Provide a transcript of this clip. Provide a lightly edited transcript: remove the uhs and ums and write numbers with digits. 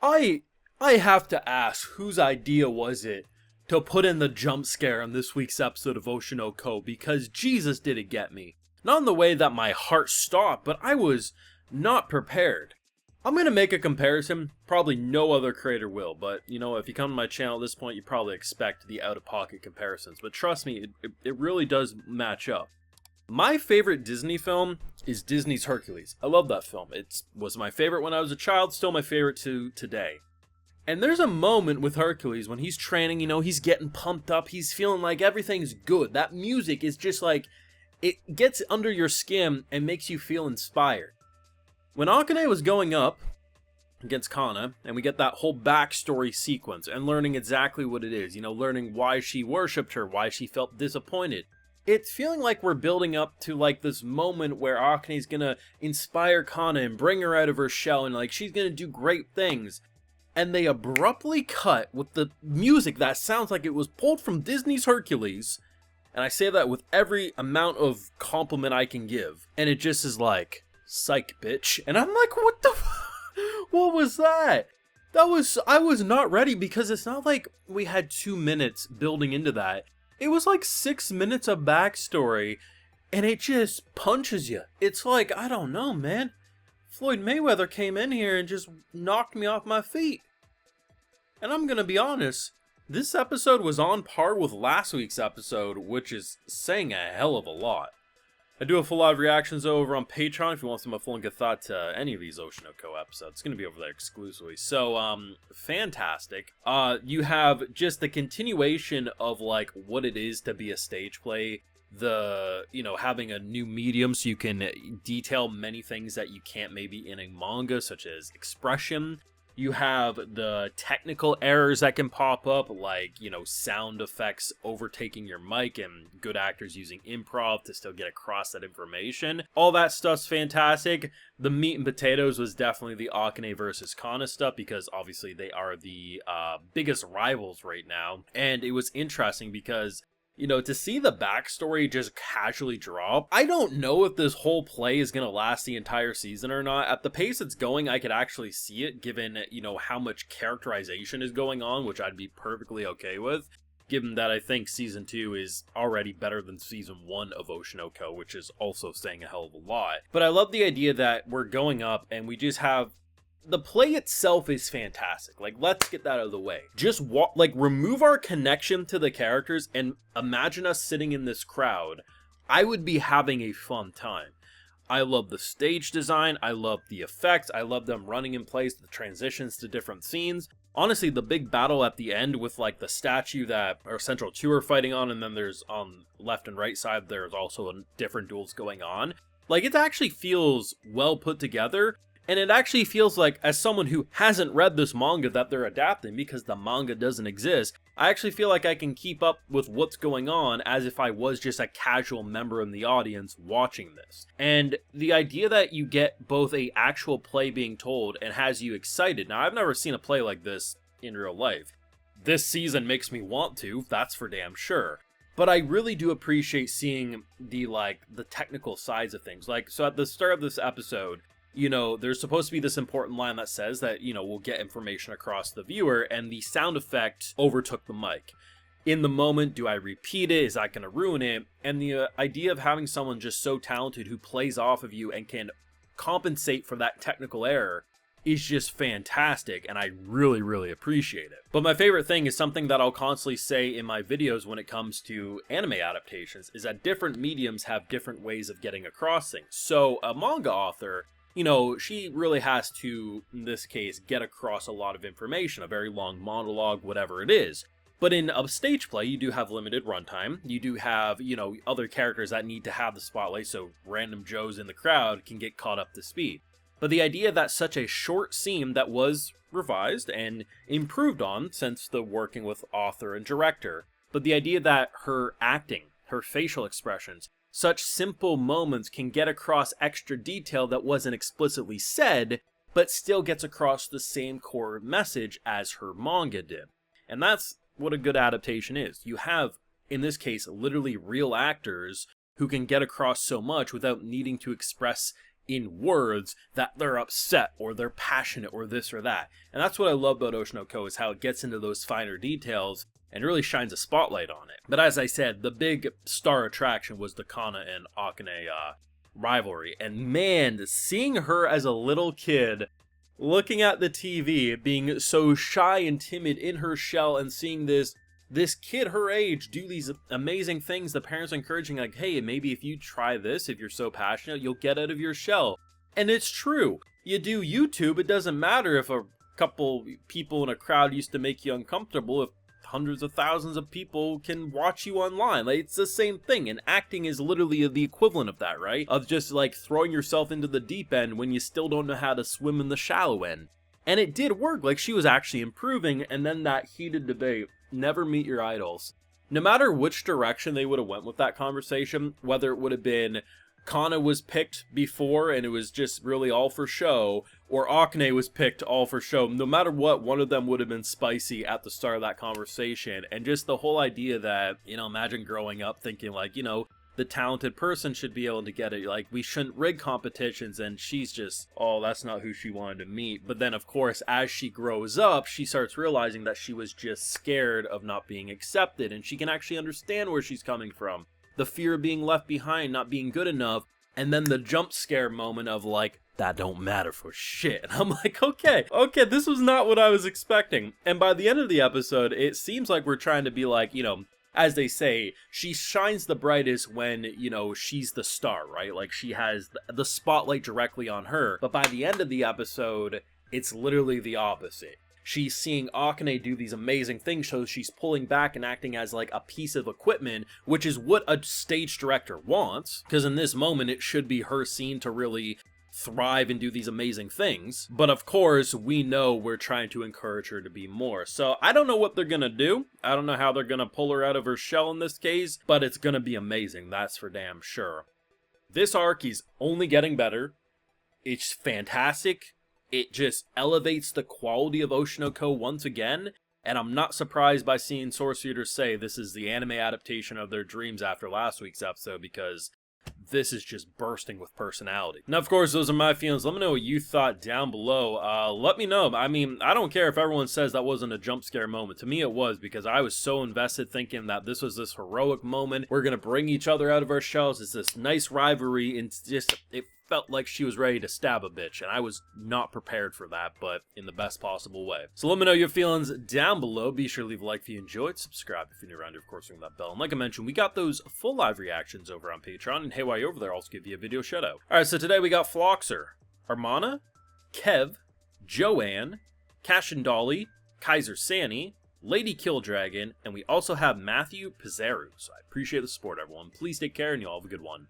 I I have to ask, whose idea was it to put in the jump scare on this week's episode of Oshi no Ko? Because Jesus did it get me. Not in the way that my heart stopped, but I was not prepared. I'm gonna make a comparison. Probably no other creator will, but you know, if you come to my channel at this point, you probably expect the out-of-pocket comparisons. But trust me, it really does match up. My favorite Disney film is Disney's Hercules. I love that film. It was my favorite when I was a child, still my favorite to today. And there's a moment with Hercules when he's training, you know, he's getting pumped up, he's feeling like everything's good. That music is just like, it gets under your skin and makes you feel inspired. When Akane was going up against Kana, and we get that whole backstory sequence and learning exactly what it is, you know, learning why she worshipped her, why she felt disappointed. It's feeling like we're building up to like this moment where Akane's gonna inspire Kana and bring her out of her shell and like she's gonna do great things. And they abruptly cut with the music that sounds like it was pulled from Disney's Hercules. And I say that with every amount of compliment I can give. And it just is like, psych, bitch. And I'm like, what the what was that? I was not ready because it's not like we had 2 minutes building into that. It was like 6 minutes of backstory, and it just punches you. It's like, I don't know, man. Floyd Mayweather came in here and just knocked me off my feet. And I'm gonna be honest, this episode was on par with last week's episode, which is saying a hell of a lot. I do a full live reactions over on Patreon if you want some full and good thought to any of these Oshi no Ko episodes. It's going to be over there exclusively. So, fantastic. You have just the continuation of, like, what it is to be a stage play. The, you know, having a new medium so you can detail many things that you can't maybe in a manga, such as expression. You have the technical errors that can pop up, like, you know, sound effects overtaking your mic and good actors using improv to still get across that information. All that stuff's fantastic. The meat and potatoes was definitely the Akane versus Kana stuff because obviously they are the biggest rivals right now. And it was interesting because, you know, to see the backstory just casually drop, I don't know if this whole play is going to last the entire season or not. At the pace it's going, I could actually see it, given, you know, how much characterization is going on, which I'd be perfectly okay with, given that I think Season 2 is already better than Season 1 of Oshi no Ko, which is also saying a hell of a lot. But I love the idea that we're going up and we just have... The play itself is fantastic. Like, let's get that out of the way. Just remove our connection to the characters and imagine us sitting in this crowd. I would be having a fun time. I love the stage design. I love the effects. I love them running in place, the transitions to different scenes. Honestly, the big battle at the end with, like, the statue that our Central 2 are fighting on, and then there's on left and right side, there's also different duels going on. Like, it actually feels well put together. And it actually feels like, as someone who hasn't read this manga that they're adapting, because the manga doesn't exist, I actually feel like I can keep up with what's going on as if I was just a casual member in the audience watching this. And the idea that you get both a actual play being told and has you excited. Now, I've never seen a play like this in real life. This season makes me want to, that's for damn sure. But I really do appreciate seeing the technical sides of things. Like, so at the start of this episode, you know, there's supposed to be this important line that says that, you know, we'll get information across to the viewer, and the sound effect overtook the mic. In the moment, do I repeat it? Is that going to ruin it? And the idea of having someone just so talented who plays off of you and can compensate for that technical error is just fantastic, and I really, really appreciate it. But my favorite thing is something that I'll constantly say in my videos when it comes to anime adaptations, is that different mediums have different ways of getting across things. So a manga author, you know, she really has to, in this case, get across a lot of information, a very long monologue, whatever it is. But in a stage play, you do have limited runtime. You do have, you know, other characters that need to have the spotlight so random Joes in the crowd can get caught up to speed. But the idea that such a short scene that was revised and improved on since the working with author and director, but the idea that her acting, her facial expressions, such simple moments can get across extra detail that wasn't explicitly said, but still gets across the same core message as her manga did. And that's what a good adaptation is. You have, in this case, literally real actors who can get across so much without needing to express in words that they're upset or they're passionate or this or that. And that's what I love about Oshi no Ko, is how it gets into those finer details and really shines a spotlight on it. But as I said, the big star attraction was the Kana and Akane rivalry. And man, seeing her as a little kid looking at the TV, being so shy and timid in her shell, and seeing this kid her age do these amazing things, the parents encouraging, like, hey, maybe if you try this, if you're so passionate, you'll get out of your shell. And it's true. You do YouTube, it doesn't matter if a couple people in a crowd used to make you uncomfortable, if hundreds of thousands of people can watch you online. Like, it's the same thing, and acting is literally the equivalent of that, right? Of just like throwing yourself into the deep end when you still don't know how to swim in the shallow end. And it did work. Like, she was actually improving. And then that heated debate, never meet your idols. No matter which direction they would have went with that conversation, whether it would have been Kana was picked before and it was just really all for show, or Akane was picked all for show, no matter what, one of them would have been spicy at the start of that conversation. And just the whole idea that, you know, imagine growing up thinking like, you know, the talented person should be able to get it, like, we shouldn't rig competitions, and she's just, oh, that's not who she wanted to meet. But then, of course, as she grows up, she starts realizing that she was just scared of not being accepted, and she can actually understand where she's coming from. The fear of being left behind, not being good enough, and then the jump scare moment of like, that don't matter for shit. And I'm like, okay, this was not what I was expecting. And by the end of the episode, it seems like we're trying to be like, you know, as they say, she shines the brightest when, you know, she's the star, right? Like, she has the spotlight directly on her. But by the end of the episode, it's literally the opposite. She's seeing Akane do these amazing things, so she's pulling back and acting as like a piece of equipment, which is what a stage director wants, because in this moment it should be her scene to really thrive and do these amazing things. But of course, we know we're trying to encourage her to be more. So I don't know what they're gonna do. I don't know how they're gonna pull her out of her shell in this case, but it's gonna be amazing, that's for damn sure. This arc is only getting better. It's fantastic. It just elevates the quality of Oshi no Ko once again, and I'm not surprised by seeing source readers say this is the anime adaptation of their dreams after last week's episode, because this is just bursting with personality. Now, of course, those are my feelings. Let me know what you thought down below. Let me know. I mean, I don't care if everyone says that wasn't a jump scare moment. To me, it was, because I was so invested thinking that this was this heroic moment. We're going to bring each other out of our shells. It's this nice rivalry, and it felt like she was ready to stab a bitch, and I was not prepared for that, but in the best possible way. So let me know your feelings down below. Be sure to leave a like if you enjoyed, subscribe if you're new around here, of course, ring that bell. And like I mentioned, we got those full live reactions over on Patreon, and hey, while you're over there, I'll also give you a video shout out. Alright, so today we got Floxer, Armana, Kev, Joanne, Cash and Dolly, Kaiser Sani, Lady Killdragon, and we also have Matthew Pizarro. So I appreciate the support, everyone. Please take care, and you all have a good one.